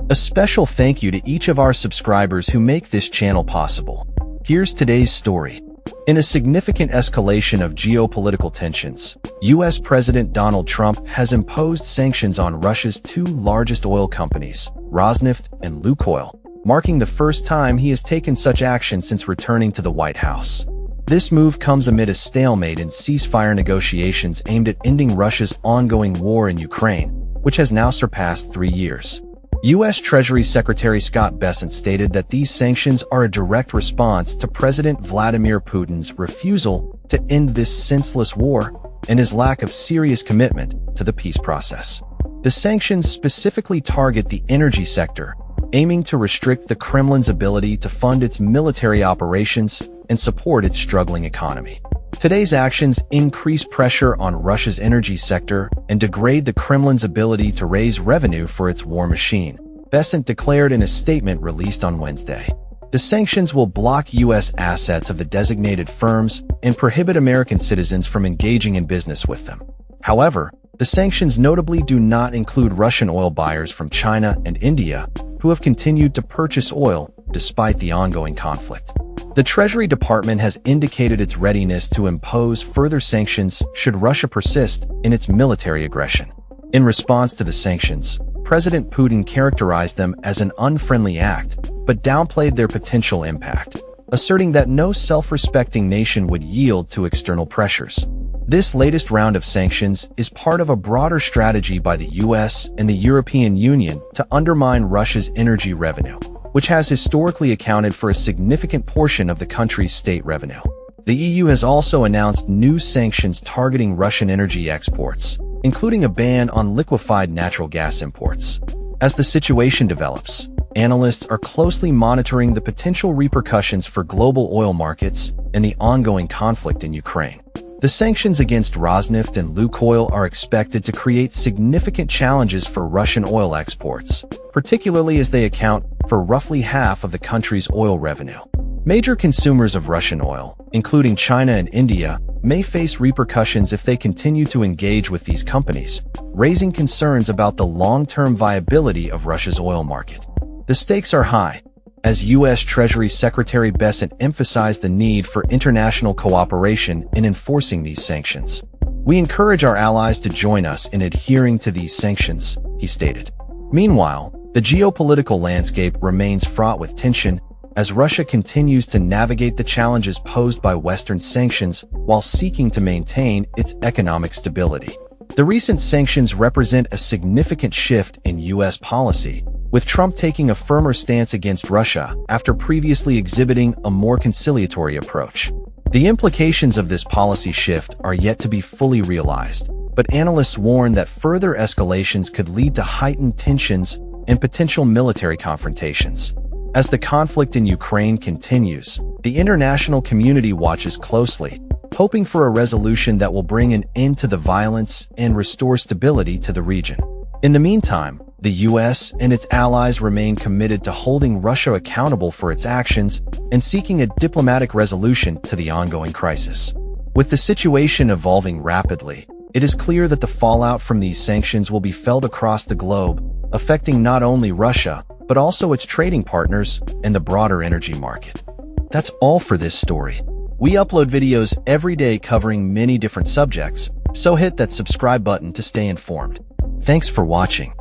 A special thank you to each of our subscribers who make this channel possible. Here's today's story. In a significant escalation of geopolitical tensions, U.S. President Donald Trump has imposed sanctions on Russia's two largest oil companies, Rosneft and Lukoil, marking the first time he has taken such action since returning to the White House. This move comes amid a stalemate in ceasefire negotiations aimed at ending Russia's ongoing war in Ukraine, which has now surpassed 3 years. U.S. Treasury Secretary Scott Bessent stated that these sanctions are a direct response to President Vladimir Putin's refusal to end this senseless war and his lack of serious commitment to the peace process. The sanctions specifically target the energy sector, aiming to restrict the Kremlin's ability to fund its military operations and support its struggling economy. Today's actions increase pressure on Russia's energy sector and degrade the Kremlin's ability to raise revenue for its war machine, Bessent declared in a statement released on Wednesday. The sanctions will block U.S. assets of the designated firms and prohibit American citizens from engaging in business with them. However, the sanctions notably do not include Russian oil buyers from China and India, who have continued to purchase oil despite the ongoing conflict. The Treasury Department has indicated its readiness to impose further sanctions should Russia persist in its military aggression. In response to the sanctions, President Putin characterized them as an unfriendly act, but downplayed their potential impact, asserting that no self-respecting nation would yield to external pressures. This latest round of sanctions is part of a broader strategy by the U.S. and the European Union to undermine Russia's energy revenue, which has historically accounted for a significant portion of the country's state revenue. The EU has also announced new sanctions targeting Russian energy exports, including a ban on liquefied natural gas imports. As the situation develops, analysts are closely monitoring the potential repercussions for global oil markets and the ongoing conflict in Ukraine. The sanctions against Rosneft and Lukoil are expected to create significant challenges for Russian oil exports, particularly as they account for roughly half of the country's oil revenue. Major consumers of Russian oil, including China and India, may face repercussions if they continue to engage with these companies, raising concerns about the long-term viability of Russia's oil market. The stakes are high, as U.S. Treasury Secretary Bessent emphasized the need for international cooperation in enforcing these sanctions. "We encourage our allies to join us in adhering to these sanctions," he stated. Meanwhile, the geopolitical landscape remains fraught with tension as Russia continues to navigate the challenges posed by Western sanctions while seeking to maintain its economic stability. The recent sanctions represent a significant shift in U.S. policy, with Trump taking a firmer stance against Russia after previously exhibiting a more conciliatory approach. The implications of this policy shift are yet to be fully realized, but analysts warn that further escalations could lead to heightened tensions and potential military confrontations. As the conflict in Ukraine continues, the international community watches closely, hoping for a resolution that will bring an end to the violence and restore stability to the region. In the meantime, the U.S. and its allies remain committed to holding Russia accountable for its actions and seeking a diplomatic resolution to the ongoing crisis. With the situation evolving rapidly, it is clear that the fallout from these sanctions will be felt across the globe, affecting not only Russia, but also its trading partners and the broader energy market. That's all for this story. We upload videos every day covering many different subjects, so hit that subscribe button to stay informed. Thanks for watching.